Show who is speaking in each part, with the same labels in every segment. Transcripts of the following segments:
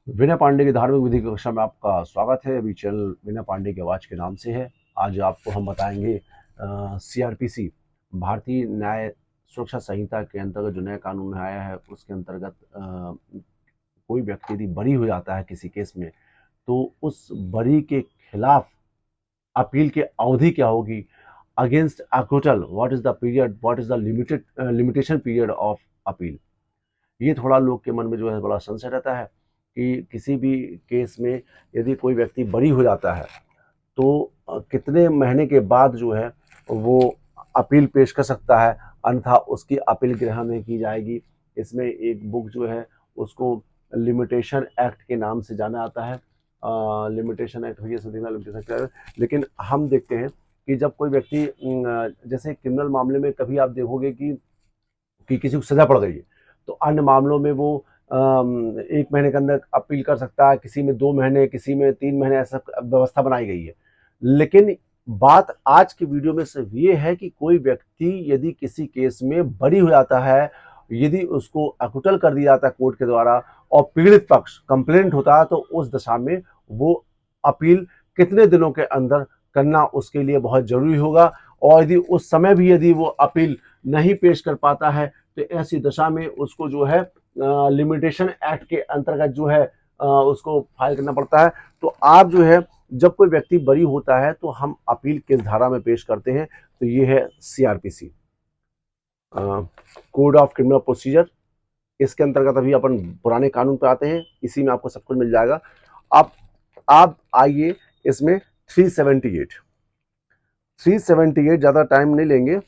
Speaker 1: विनय पांडे की धार्मिक विधि की कक्षा में आपका स्वागत है। अभी चैनल विनय पांडे की आवाज़ के नाम से है। आज आपको हम बताएंगे सीआरपीसी भारतीय न्याय सुरक्षा संहिता के अंतर्गत जो नया कानून आया है उसके अंतर्गत कोई व्यक्ति यदि बरी हो जाता है किसी केस में तो उस बरी के खिलाफ अपील की अवधि क्या होगी। Against acquittal what is the period, what is the limitation period of appeal. ये थोड़ा लोग के मन में जो है बड़ा संशय रहता है कि किसी भी केस में यदि कोई व्यक्ति बरी हो जाता है तो कितने महीने के बाद जो है वो अपील पेश कर सकता है, अन्यथा उसकी अपील ग्रहण नहीं की जाएगी। इसमें एक बुक जो है उसको लिमिटेशन एक्ट के नाम से जाना जाता है। लिमिटेशन एक्ट भैया समथिंग लिमिटेशन एक्ट। लेकिन हम देखते हैं कि जब कोई व्यक्ति जैसे क्रिमिनल मामले में कभी आप देखोगे कि किसी को सजा पड़ गई है तो अन्य मामलों में वो 1 महीने के अंदर अपील कर सकता है, किसी में 2 महीने, किसी में 3 महीने, ऐसा व्यवस्था बनाई गई है। लेकिन बात आज की वीडियो में सिर्फ ये है कि कोई व्यक्ति यदि किसी केस में बरी हो जाता है, यदि उसको अकुटल कर दिया जाता है कोर्ट के द्वारा और पीड़ित पक्ष कंप्लेंट होता है तो उस दशा में वो अपील कितने दिनों के अंदर करना उसके लिए बहुत जरूरी होगा। और यदि उस समय भी यदि वो अपील नहीं पेश कर पाता है तो ऐसी दशा में उसको जो है लिमिटेशन एक्ट के अंतर्गत जो है उसको फाइल करना पड़ता है। तो आप जो है जब कोई व्यक्ति बरी होता है तो हम अपील किस धारा में पेश करते हैं, तो ये है CrPC, code of criminal procedure. इसके अंतर्गत अभी अपन पुराने कानून पे आते हैं, इसी में आपको सब कुछ मिल जाएगा। आप आइए इसमें 378 ज्यादा टाइम नहीं लेंगे।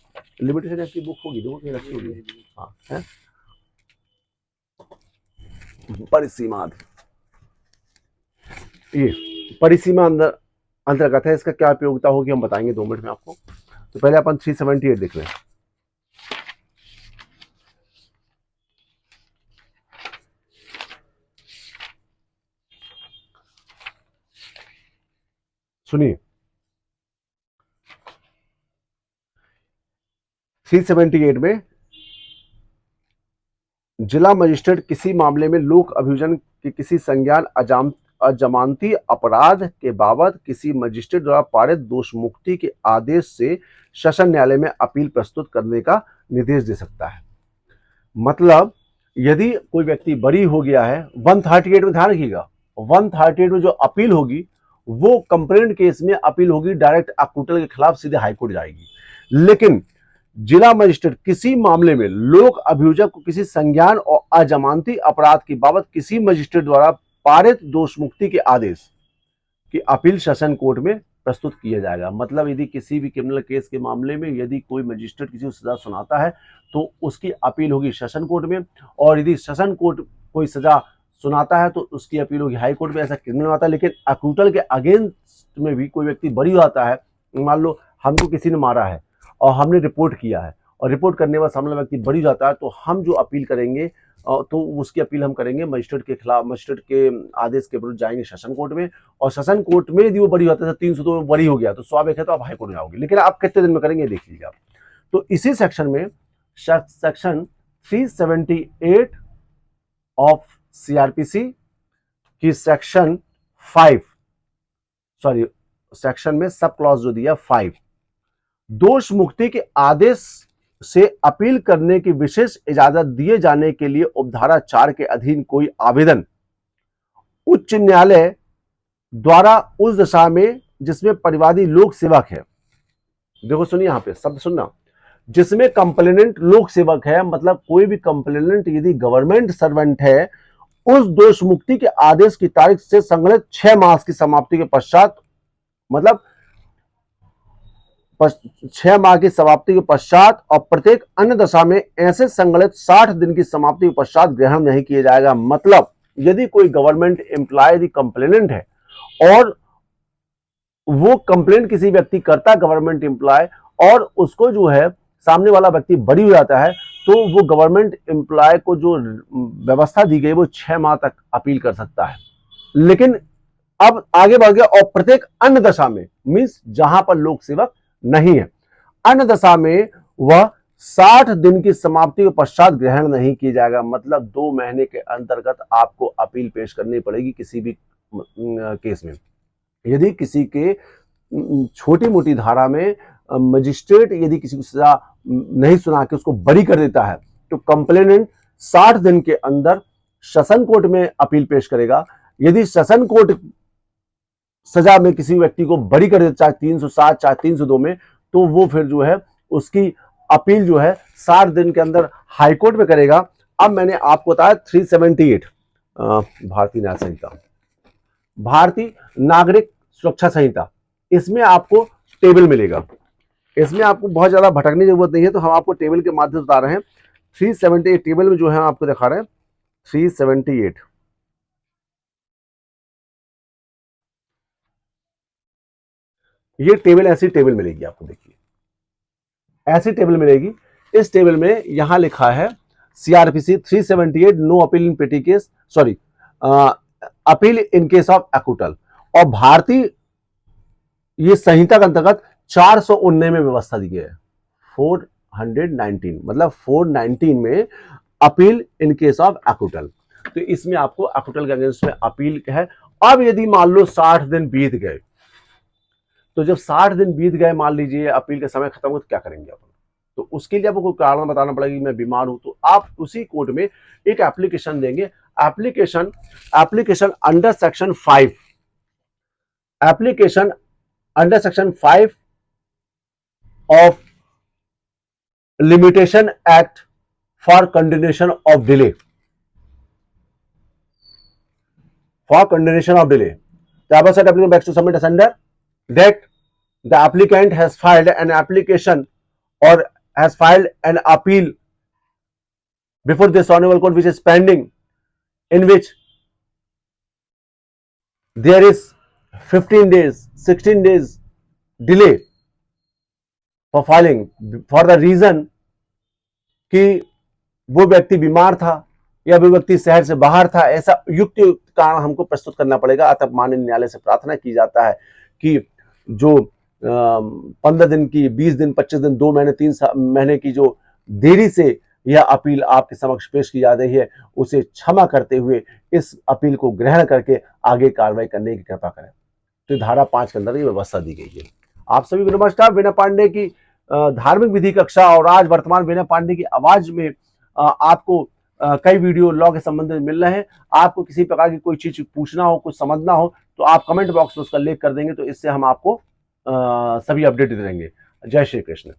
Speaker 1: लिमिटेशन एक्ट की बुक होगी, देखो कहीं रखी होगी। हाँ है परिसीमा, ये परिसीमा अंदर अंतर्गत है। इसका क्या उपयोगिता होगी हम बताएंगे 2 मिनट में आपको। तो पहले अपन 378 देख लें। सुनिए, 378 में जिला मजिस्ट्रेट किसी मामले में लोक अभियोजन के किसी संज्ञान अजमानती अपराध के बाबत किसी मजिस्ट्रेट द्वारा पारित दोष मुक्ति के आदेश से सेशन न्यायालय में अपील प्रस्तुत करने का निर्देश दे सकता है। मतलब यदि कोई व्यक्ति बरी हो गया है, 138 में ध्यान रखिएगा, 138 में जो अपील होगी वो कंप्लेंट केस में अपील होगी, डायरेक्ट अक्यूटल के खिलाफ सीधे हाईकोर्ट जाएगी। लेकिन जिला मजिस्ट्रेट किसी मामले में लोक अभियोजक को किसी संज्ञान और अजमानती अपराध की बाबत किसी मजिस्ट्रेट द्वारा पारित दोष मुक्ति के आदेश की अपील सेशन कोर्ट में प्रस्तुत किया जाएगा। मतलब यदि किसी भी क्रिमिनल केस के मामले में यदि कोई मजिस्ट्रेट किसी को सजा सुनाता है तो उसकी अपील होगी सेशन कोर्ट में, और यदि सेशन कोर्ट कोई सजा सुनाता है तो उसकी अपील होगी हाई कोर्ट में। ऐसा क्रिमिनल आता है। लेकिन अक्यूटल के अगेंस्ट में भी कोई व्यक्ति बरी होता है, मान लो हमको किसी ने मारा है और हमने रिपोर्ट किया है और रिपोर्ट करने के बाद सामने व्यक्ति बरी जाता है तो हम जो अपील करेंगे तो उसकी अपील हम करेंगे मजिस्ट्रेट के खिलाफ, मजिस्ट्रेट के आदेश के विरुद्ध जाएंगे सेशन कोर्ट में। और सेशन कोर्ट में यदि वो बरी होता है 302 में बरी हो गया तो स्वाभाविक है तो आप हाई कोर्ट में जाओगे। लेकिन आप कितने दिन में करेंगे देख लीजिए आप। तो इसी सेक्शन में सेक्शन 378 ऑफ सीआरपीसी की सेक्शन 5 सेक्शन में सब क्लॉज जो दिया 5, दोष मुक्ति के आदेश से अपील करने की विशेष इजाजत दिए जाने के लिए उपधारा 4 के अधीन कोई आवेदन उच्च न्यायालय द्वारा उस दशा में जिसमें परिवादी लोक सेवक है, देखो सुनिए यहां पे शब्द सुनना, जिसमें कंप्लेनेंट लोक सेवक है, मतलब कोई भी कंप्लेनेंट यदि गवर्नमेंट सर्वेंट है, उस दोष मुक्ति के आदेश की तारीख से संगणित 6 मास की समाप्ति के पश्चात, मतलब 6 माह की समाप्ति के पश्चात और प्रत्येक अन्य दशा में ऐसे संगणित 60 दिन की समाप्ति के पश्चात ग्रहण नहीं किया जाएगा। मतलब यदि कोई गवर्नमेंट एम्प्लॉय यदि कंप्लेनेंट है और वो कंप्लेंट किसी व्यक्ति करता है गवर्नमेंट एम्प्लॉय और उसको जो है सामने वाला व्यक्ति बरी हो जाता है तो वो गवर्नमेंट एम्प्लॉय को जो व्यवस्था दी गई वो 6 माह तक अपील कर सकता है। लेकिन अब आगे बढ़ गया, और प्रत्येक अन्य दशा में मींस जहां पर लोक सेवक नहीं है, अन्य दशा में वह 60 दिन की समाप्ति के पश्चात ग्रहण नहीं किया जाएगा, मतलब 2 महीने के अंतर्गत आपको अपील पेश करनी पड़ेगी किसी भी केस में। यदि किसी के छोटी मोटी धारा में मजिस्ट्रेट यदि किसी को सजा नहीं सुना के उसको बरी कर देता है तो कंप्लेनेंट 60 दिन के अंदर सेशन कोर्ट में अपील पेश करेगा। यदि सेशन कोर्ट सजा में किसी व्यक्ति को बरी कर देता, चाहे 307 चाहे 302 में, तो वो फिर जो है उसकी अपील जो है 60 दिन के अंदर हाईकोर्ट में करेगा। अब मैंने आपको बताया 378 भारतीय न्याय संहिता, भारतीय नागरिक सुरक्षा संहिता, इसमें आपको टेबल मिलेगा। इसमें आपको बहुत ज्यादा भटकने की जरूरत नहीं है, तो हम आपको टेबल के माध्यम से बता रहे हैं। 378 टेबल में जो है आपको दिखा रहे हैं 378, ये टेबल, ऐसी टेबल मिलेगी आपको, देखिए ऐसी टेबल मिलेगी। इस टेबल में यहां लिखा है सीआरपीसी 378 नो अपील इन पेटी case, sorry appeal in case of acquittal, और भारतीय ये संहिता के अंतर्गत 419 में व्यवस्था दी गई है। 419 मतलब 419 में appeal in case of acquittal, तो इसमें आपको एक्यूटल के अगेंस्ट में अपील है। अब यदि मान लो 60 दिन बीत गए, तो जब 60 दिन बीत गए, मान लीजिए अपील का समय खत्म हो, तो क्या करेंगे अपन? तो उसके लिए आपको कोई कारण बताना पड़ेगा कि मैं बीमार हूं, तो आप उसी कोर्ट में एक एप्लीकेशन देंगे। Application under section 5, application under section 5 of limitation act for continuation of delay, for continuation of delay, the above said applicant begs to submit asunder that the applicant has filed an application or has filed an appeal before this honorable court which is pending, in which there is 15 days 16 days delay for filing for the reason कि वो व्यक्ति बीमार था या वो व्यक्ति शहर से बाहर था, ऐसा युक्त कारण हमको प्रस्तुत करना पड़ेगा। अतः माननीय न्यायालय से प्रार्थना की जाता है कि जो 15 दिन की, 20 दिन, 25 दिन, 2 महीने, 3 महीने की जो देरी से यह अपील आपके समक्ष पेश की जा रही है, उसे क्षमा करते हुए इस अपील को ग्रहण करके आगे कार्रवाई करने की कृपा करें। तो धारा 5 के अंदर ये व्यवस्था दी गई है। आप सभी को नमस्कार। विनय पांडे की धार्मिक विधि कक्षा और आज वर्तमान विनय पांडे की आवाज में आपको कई वीडियो लॉ के संबंध में मिल रहे हैं। आपको किसी प्रकार की कोई चीज पूछना हो, कुछ समझना हो, तो आप कमेंट बॉक्स में उसका लेख कर देंगे, तो इससे हम आपको सभी अपडेट दे देंगे। जय श्री कृष्ण।